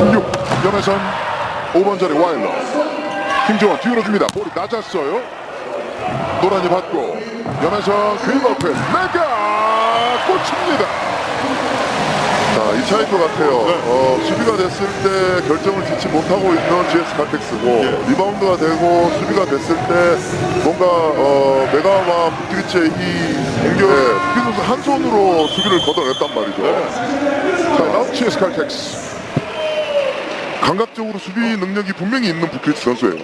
16 염혜선 5번 자리 와일러 김지원 뒤로 줍니다. 볼이 낮았어요. 노란이 받고 염혜선 궤박패 메가 꽂힙니다. 자, 이 차이인 것 같아요. 수비가 됐을 때 결정을 짓지 못하고 있는 GS 칼텍스고 리바운드가 되고 수비가 됐을 때 뭔가 메가와 부키리치의 이 공격에 부키 선수 한 손으로 수비를 걷어냈단 말이죠. 자, GS 칼텍스 감각적으로 수비 능력이 분명히 있는 부키리치 선수예요.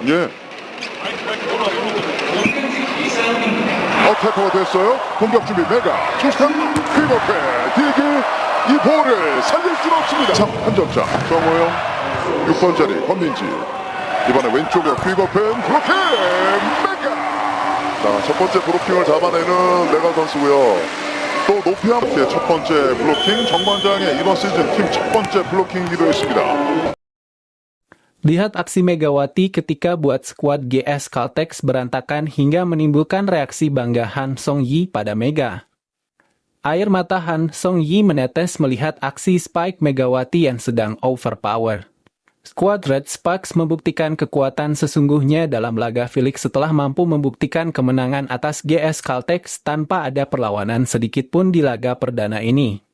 태커가 됐어요. 공격 준비 메가 초스탄 퀵업해 디기 이 볼을 살릴 수는 없습니다. 3한 점차 정호영 6번 자리 권민지 이번에 왼쪽으로 퀵업해 블로킹 메가. 자, 첫 번째 블로킹을 잡아내는 메가 선수고요. 또 높이 함께 첫 번째 블로킹 정관장의 이번 시즌 팀 첫 번째 블로킹이기도 했습니다. Lihat aksi Megawati ketika buat skuad GS Caltex berantakan hingga menimbulkan reaksi bangga Han Song-yi pada Mega. Air mata Han Song-yi menetes melihat aksi Spike Megawati yang sedang overpower. Skuad Red Sparks membuktikan kekuatan sesungguhnya dalam laga Felix setelah mampu membuktikan kemenangan atas GS Caltex tanpa ada perlawanan sedikitpun di laga perdana ini.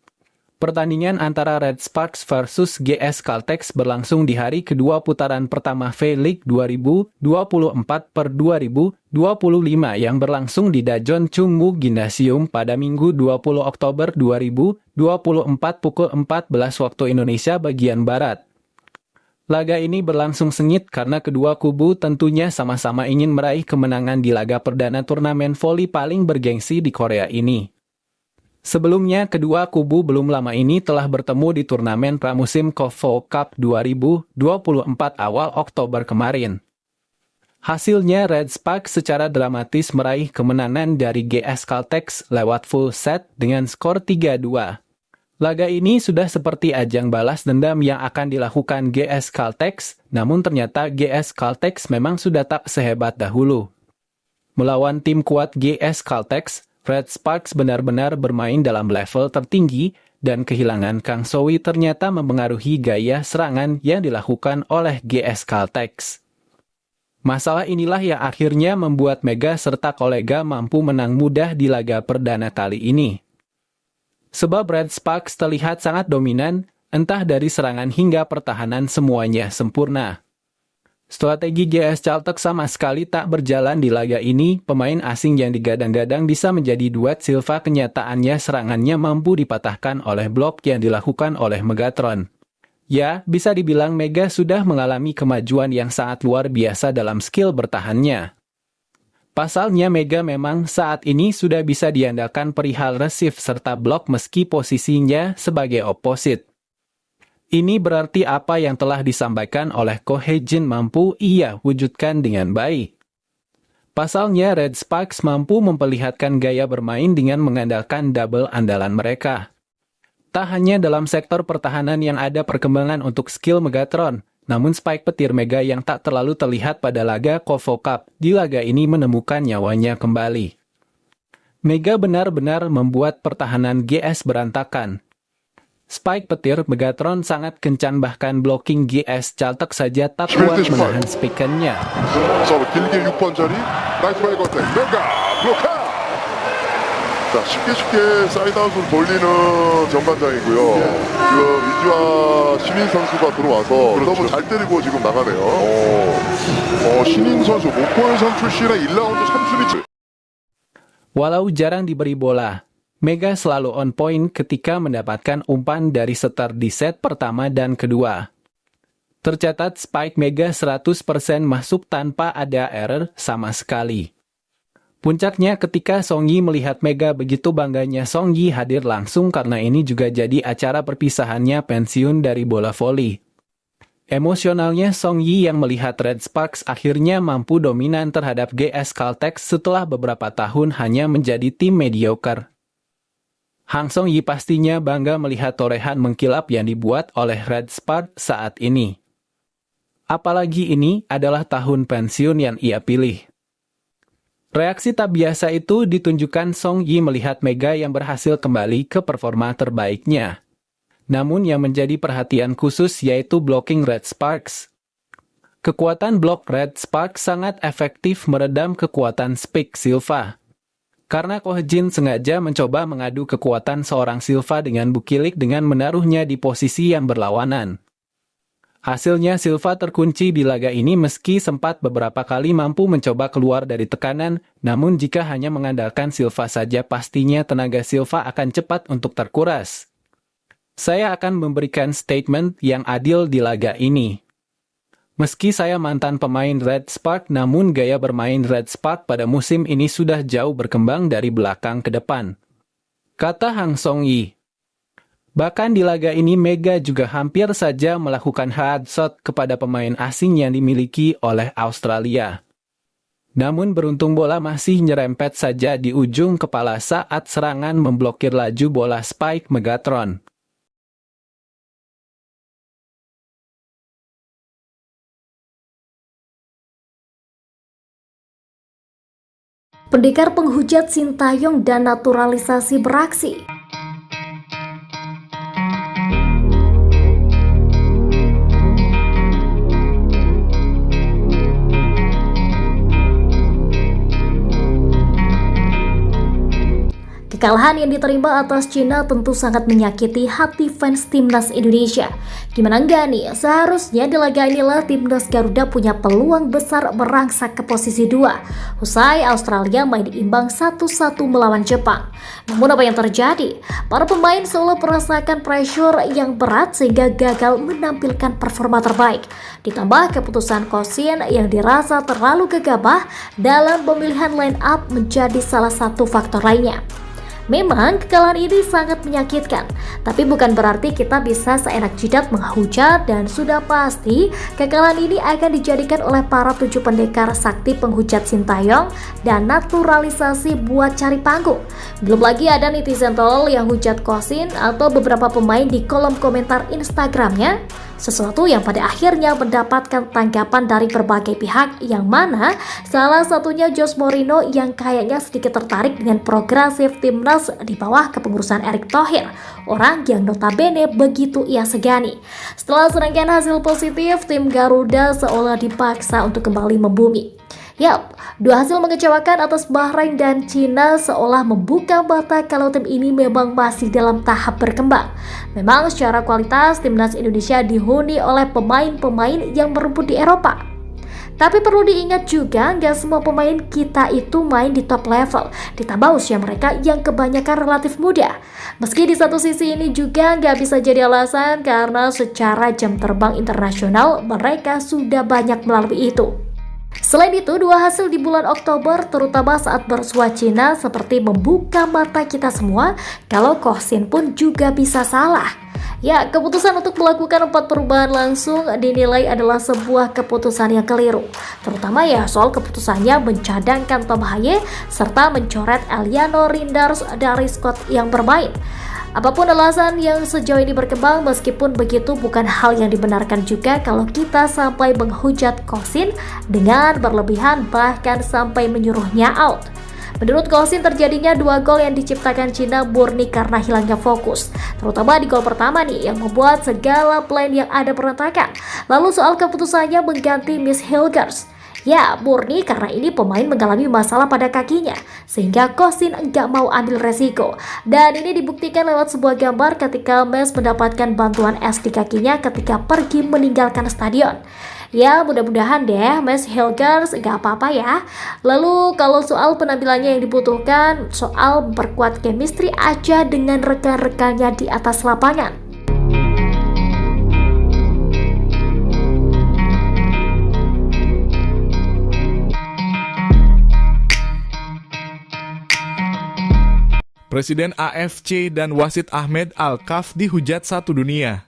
Pertandingan antara Red Sparks versus GS Caltex berlangsung di hari kedua putaran pertama V-League 2024/2025 yang berlangsung di Daejeon Chungmu Gymnasium pada Minggu 20 Oktober 2024 pukul 14 waktu Indonesia bagian Barat. Laga ini berlangsung sengit karena kedua kubu tentunya sama-sama ingin meraih kemenangan di laga perdana turnamen voli paling bergengsi di Korea ini. Sebelumnya, kedua kubu belum lama ini telah bertemu di turnamen pramusim KOFO Cup 2024 awal Oktober kemarin. Hasilnya, Red Sparks secara dramatis meraih kemenangan dari GS Caltex lewat full set dengan skor 3-2. Laga ini sudah seperti ajang balas dendam yang akan dilakukan GS Caltex, namun ternyata GS Caltex memang sudah tak sehebat dahulu. Melawan tim kuat GS Caltex, Red Sparks benar-benar bermain dalam level tertinggi dan kehilangan Kang Sowi ternyata mempengaruhi gaya serangan yang dilakukan oleh GS Caltex. Masalah inilah yang akhirnya membuat Mega serta kolega mampu menang mudah di laga perdana kali ini. Sebab Red Sparks terlihat sangat dominan, entah dari serangan hingga pertahanan semuanya sempurna. Strategi GS Caltex sama sekali tak berjalan di laga ini, pemain asing yang digadang-gadang bisa menjadi duet Silva kenyataannya serangannya mampu dipatahkan oleh blok yang dilakukan oleh Megatron. Ya, bisa dibilang Mega sudah mengalami kemajuan yang sangat luar biasa dalam skill bertahannya. Pasalnya Mega memang saat ini sudah bisa diandalkan perihal receive serta blok meski posisinya sebagai opposite. Ini berarti apa yang telah disampaikan oleh Ko Hye-jin mampu ia wujudkan dengan baik. Pasalnya Red Sparks mampu memperlihatkan gaya bermain dengan mengandalkan double andalan mereka. Tak hanya dalam sektor pertahanan yang ada perkembangan untuk skill Megatron, namun Spike petir Mega yang tak terlalu terlihat pada laga KOFO Cup di laga ini menemukan nyawanya kembali. Mega benar-benar membuat pertahanan GS berantakan. Spike petir Megatron sangat kencan bahkan blocking GS Caltex saja tak kuat menahan spikennya. 서브 길게 6번 자리 나이스 바이 건택 메가 블로킹. 자, 쉽게 사이드아웃을 돌리는 정관장이고요. 지금 이주아 신인 선수가 들어와서 너무 잘 때리고 지금 나가네요. 신인 선수 목포현선 출신의 1라운드 3수비. Walau jarang diberi bola, Mega selalu on point ketika mendapatkan umpan dari setter di set pertama dan kedua. Tercatat Spike Mega 100% masuk tanpa ada error sama sekali. Puncaknya ketika Song-yi melihat Mega begitu bangganya Song-yi hadir langsung karena ini juga jadi acara perpisahannya pensiun dari bola voli. Emosionalnya Song-yi yang melihat Red Sparks akhirnya mampu dominan terhadap GS Caltex setelah beberapa tahun hanya menjadi tim mediocre. Han Song-yi pastinya bangga melihat torehan mengkilap yang dibuat oleh Red Sparks saat ini. Apalagi ini adalah tahun pensiun yang ia pilih. Reaksi tak biasa itu ditunjukkan Song-yi melihat Mega yang berhasil kembali ke performa terbaiknya. Namun yang menjadi perhatian khusus yaitu blocking Red Sparks. Kekuatan blok Red Sparks sangat efektif meredam kekuatan Spike Silva. Karena Ko He-jin sengaja mencoba mengadu kekuatan seorang Silva dengan Bukilik dengan menaruhnya di posisi yang berlawanan. Hasilnya Silva terkunci di laga ini meski sempat beberapa kali mampu mencoba keluar dari tekanan, namun jika hanya mengandalkan Silva saja pastinya tenaga Silva akan cepat untuk terkuras. Saya akan memberikan statement yang adil di laga ini. Meski saya mantan pemain Red Spark, namun gaya bermain Red Spark pada musim ini sudah jauh berkembang dari belakang ke depan, kata Hang Song-yi. Bahkan di laga ini Mega juga hampir saja melakukan headshot kepada pemain asing yang dimiliki oleh Australia. Namun beruntung bola masih nyerempet saja di ujung kepala saat serangan memblokir laju bola Spike Megatron. Pendekar penghujat Sintayong dan naturalisasi beraksi. Kekalahan yang diterima atas Cina tentu sangat menyakiti hati fans timnas Indonesia. Gimana enggak nih, seharusnya di laga inilah timnas Garuda punya peluang besar merangsak ke posisi 2. Usai Australia main imbang 1-1 melawan Jepang. Namun apa yang terjadi? Para pemain seolah merasakan pressure yang berat sehingga gagal menampilkan performa terbaik. Ditambah keputusan Ko Shin yang dirasa terlalu gegabah dalam pemilihan line up menjadi salah satu faktor lainnya. Memang kekalahan ini sangat menyakitkan, tapi bukan berarti kita bisa seenak jidat menghujat dan sudah pasti kekalahan ini akan dijadikan oleh para 7 pendekar sakti penghujat Sintayong dan naturalisasi buat cari panggung. Belum lagi ada netizen tolol yang hujat Ko Shin atau beberapa pemain di kolom komentar Instagramnya, sesuatu yang pada akhirnya mendapatkan tanggapan dari berbagai pihak, yang mana salah satunya Jose Mourinho yang kayaknya sedikit tertarik dengan progresif timnas di bawah kepengurusan Erick Thohir, orang yang notabene begitu ia segani. Setelah serangkaian hasil positif, tim Garuda seolah dipaksa untuk kembali membumi. Yap, 2 hasil mengecewakan atas Bahrain dan Cina seolah membuka mata kalau tim ini memang masih dalam tahap berkembang. Memang secara kualitas timnas Indonesia dihuni oleh pemain-pemain yang merumput di Eropa. Tapi perlu diingat juga, nggak semua pemain kita itu main di top level, ditambah usia mereka yang kebanyakan relatif muda. Meski di satu sisi ini juga nggak bisa jadi alasan karena secara jam terbang internasional mereka sudah banyak melalui itu. Selain itu, 2 hasil di bulan Oktober terutama saat bersua Cina seperti membuka mata kita semua kalau Ko Shin pun juga bisa salah. Ya, keputusan untuk melakukan 4 perubahan langsung dinilai adalah sebuah keputusan yang keliru. Terutama ya soal keputusannya mencadangkan Tom Haye serta mencoret Eliano Rinders dari squad yang bermain. Apapun alasan yang sejauh ini berkembang, meskipun begitu bukan hal yang dibenarkan juga kalau kita sampai menghujat Ko Shin dengan berlebihan bahkan sampai menyuruhnya out. Menurut Ko Shin, terjadinya 2 gol yang diciptakan Cina murni karena hilangnya fokus, terutama di gol pertama nih yang membuat segala plan yang ada berantakan. Lalu soal keputusannya mengganti Miss Hilgers, ya murni karena ini pemain mengalami masalah pada kakinya sehingga Ko Shin enggak mau ambil resiko, dan ini dibuktikan lewat sebuah gambar ketika Mes mendapatkan bantuan es di kakinya ketika pergi meninggalkan stadion. Ya mudah-mudahan deh Mes Hilgers gak apa-apa ya. Lalu kalau soal penampilannya yang dibutuhkan, soal memperkuat chemistry aja dengan rekan-rekannya di atas lapangan. Presiden AFC dan wasit Ahmed Al-Kaf dihujat satu dunia.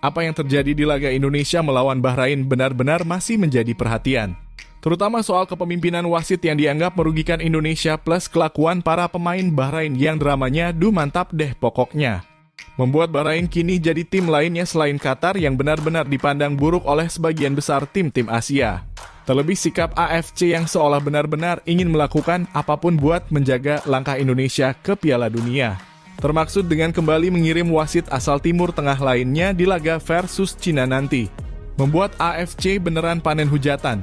Apa yang terjadi di laga Indonesia melawan Bahrain benar-benar masih menjadi perhatian. Terutama soal kepemimpinan wasit yang dianggap merugikan Indonesia plus kelakuan para pemain Bahrain yang dramanya duh mantap deh pokoknya. membuat Bahrain kini jadi tim lainnya selain Qatar yang benar-benar dipandang buruk oleh sebagian besar tim-tim Asia. Terlebih sikap AFC yang seolah benar-benar ingin melakukan apapun buat menjaga langkah Indonesia ke Piala Dunia. Termaksud dengan kembali mengirim wasit asal Timur Tengah lainnya di laga versus Cina nanti. Membuat AFC beneran panen hujatan.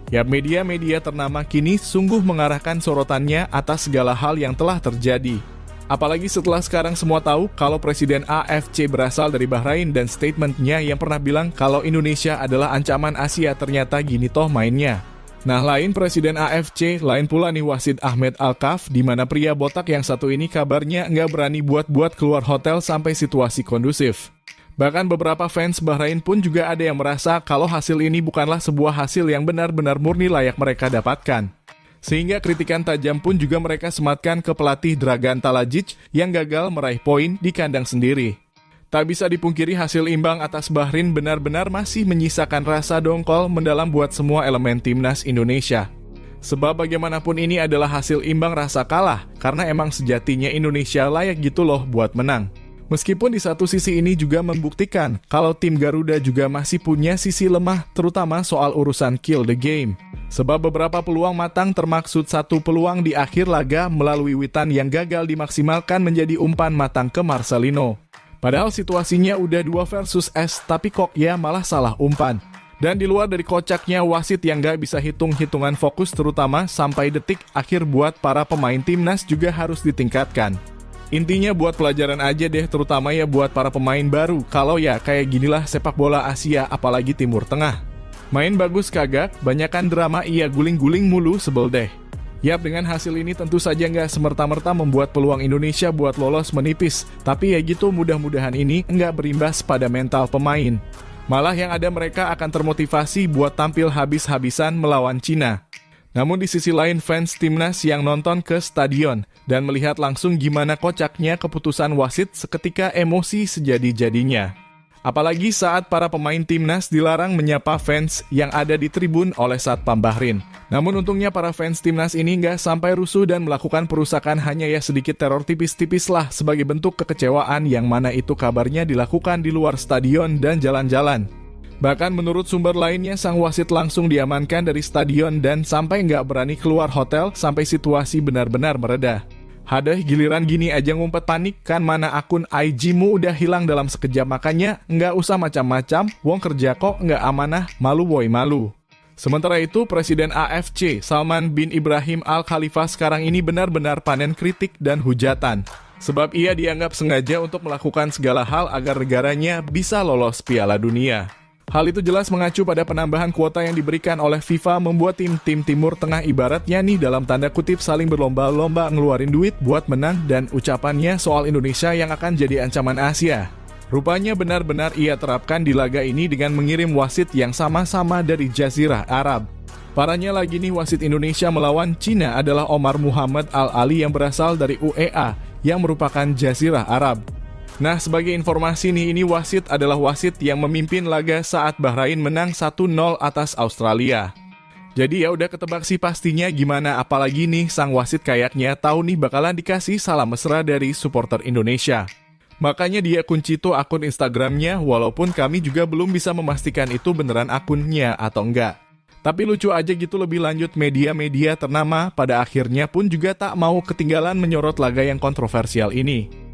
Ya, media-media ternama kini sungguh mengarahkan sorotannya atas segala hal yang telah terjadi. Apalagi setelah sekarang semua tahu kalau Presiden AFC berasal dari Bahrain dan statementnya yang pernah bilang kalau Indonesia adalah ancaman Asia ternyata gini toh mainnya. Nah, lain Presiden AFC, lain pula nih wasit Ahmed Alkaf, di mana pria botak yang satu ini kabarnya nggak berani buat keluar hotel sampai situasi kondusif. Bahkan beberapa fans Bahrain pun juga ada yang merasa kalau hasil ini bukanlah sebuah hasil yang benar-benar murni layak mereka dapatkan. Sehingga kritikan tajam pun juga mereka sematkan ke pelatih Dragan Talajic yang gagal meraih poin di kandang sendiri. Tak bisa dipungkiri hasil imbang atas Bahrain benar-benar masih menyisakan rasa dongkol mendalam buat semua elemen timnas Indonesia. Sebab bagaimanapun ini adalah hasil imbang rasa kalah, karena emang sejatinya Indonesia layak gitu loh buat menang. Meskipun di satu sisi ini juga membuktikan kalau tim Garuda juga masih punya sisi lemah, terutama soal urusan kill the game. Sebab beberapa peluang matang termaksud satu peluang di akhir laga melalui witan yang gagal dimaksimalkan menjadi umpan matang ke Marcelino. Padahal situasinya udah 2 versus S, tapi kok ya malah salah umpan. Dan di luar dari kocaknya wasit yang gak bisa hitung-hitungan fokus terutama sampai detik akhir buat para pemain timnas juga harus ditingkatkan. Intinya buat pelajaran aja deh, terutama ya buat para pemain baru, kalau ya kayak ginilah sepak bola Asia apalagi Timur Tengah. Main bagus kagak, banyakan drama iya guling-guling mulu, sebel deh. Yap, dengan hasil ini tentu saja nggak semerta-merta membuat peluang Indonesia buat lolos menipis, tapi ya gitu mudah-mudahan ini nggak berimbas pada mental pemain. Malah yang ada mereka akan termotivasi buat tampil habis-habisan melawan Cina. Namun di sisi lain fans timnas yang nonton ke stadion dan melihat langsung gimana kocaknya keputusan wasit seketika emosi sejadi-jadinya. Apalagi saat para pemain timnas dilarang menyapa fans yang ada di tribun oleh Satpam Bahrain. Namun untungnya para fans timnas ini nggak sampai rusuh dan melakukan perusakan, hanya ya sedikit teror tipis-tipis lah sebagai bentuk kekecewaan yang mana itu kabarnya dilakukan di luar stadion dan jalan-jalan. Bahkan menurut sumber lainnya, sang wasit langsung diamankan dari stadion dan sampai nggak berani keluar hotel sampai situasi benar-benar mereda. Hadeh, giliran gini aja ngumpet panik, kan mana akun IG-mu udah hilang dalam sekejap, makanya nggak usah macam-macam, wong kerja kok nggak amanah, malu boy malu. Sementara itu, Presiden AFC, Salman bin Ibrahim Al Khalifa sekarang ini benar-benar panen kritik dan hujatan. Sebab ia dianggap sengaja untuk melakukan segala hal agar negaranya bisa lolos Piala Dunia. Hal itu jelas mengacu pada penambahan kuota yang diberikan oleh FIFA membuat tim-tim Timur Tengah ibaratnya nih dalam tanda kutip saling berlomba-lomba ngeluarin duit buat menang, dan ucapannya soal Indonesia yang akan jadi ancaman Asia. Rupanya benar-benar ia terapkan di laga ini dengan mengirim wasit yang sama-sama dari Jazirah Arab. Parahnya lagi nih, wasit Indonesia melawan Cina adalah Omar Muhammad Al-Ali yang berasal dari UEA yang merupakan Jazirah Arab. Nah, sebagai informasi nih, ini wasit adalah wasit yang memimpin laga saat Bahrain menang 1-0 atas Australia. Jadi ya udah ketebak sih pastinya gimana, apalagi nih sang wasit kayaknya tahu nih bakalan dikasih salam mesra dari supporter Indonesia. Makanya dia kunci tuh akun Instagramnya, walaupun kami juga belum bisa memastikan itu beneran akunnya atau enggak. Tapi lucu aja gitu, lebih lanjut media-media ternama pada akhirnya pun juga tak mau ketinggalan menyorot laga yang kontroversial ini.